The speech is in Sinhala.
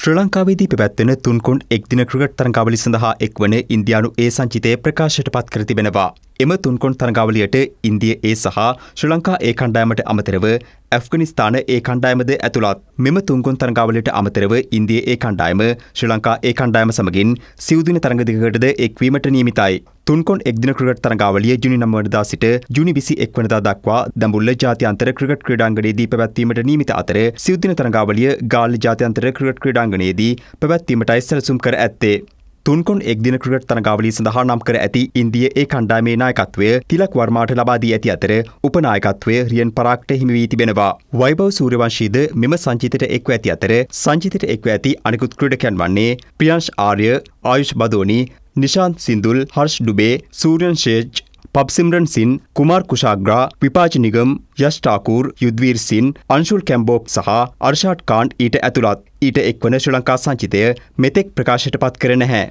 ශ්‍රී ලංකාවේදී පැවැත්වෙන තුන්කොන් එක්දින ක්‍රිකට් තරඟාවලිය සඳහා එක්වන ඉන්දියානු ඒ සංචිතය ප්‍රකාශයට පත් කර තිබෙනවා. එම තුන්කොන් තරඟාවලියට ඉන්දිය ඒ සහ ශ්‍රී ලංකා ඒ කණ්ඩායමට අමතරව ඇෆ්ගනිස්තාන ඒ කණ්ඩායමද ඇතුළත්. මෙම තුන්කොන් තරඟාවලියට අමතරව ඉන්දිය ඒ කණ්ඩායම ශ්‍රී ලංකා ඒ කණ්ඩායම සමගින් සිව්දින තරඟ දෙකකටද එක්වීමට නියමිතයි. තුන්කොන් එක්දින ක්‍රිකට් තරඟාවලිය ජුනි 9 වනදා සිට ජුනි 21 වනදා දක්වා දඹුල්ල ජාත්‍යන්තර ක්‍රිකට් ක්‍රීඩාංගණයේදී පැවැත්වීමට නියමිත අතර සිව්දින තරඟාවලිය ගාල්ල ජාත්‍යන්තර ක්‍රිකට් ක්‍රීඩාංගණයේදී පැවැත්වීමටයි සැලසුම් කර ඇත්තේ. තුන්කොන් එක්දින ක්‍රිකට් තරඟාවලිය සඳහා නම් කර ඇති ඉන්දිය ඒ කණ්ඩායමේ නායකත්වය තිලක් වර්මාට ලබා දී ඇති අතර උපනායකත්වය රියන් පරාග්ට හිමි වී තිබෙනවා. වෛභව සූර්යවංශීද මෙම සංචිතයට එක්ව ඇති අතර සංචිතයට එක්ව ඇති අනිකුත් ක්‍රීඩකයන් වන්නේ ප්‍රියංශ් ආර්ය, ආයුෂ් බදෝනි, නිශාන්ත් සින්දුල්, හර්ෂ් ඩුබේ, සූර්යන් ෂේජ්, පබ්සිම්රන් සින්, කුමාර් කුෂාග්‍රා, විපාච නිගම්, යෂ් ඨාකූර්, යුද්ධවීර් සින්, අංශුල් කැම්බෝක් සහ අර්ෂාඩ් කාන් ඊට ඇතුළත්. ඊට එක්වන ශ්‍රී ලංකා සංචිතය මෙතෙක් ප්‍රකාශයට පත් කර නැහැ.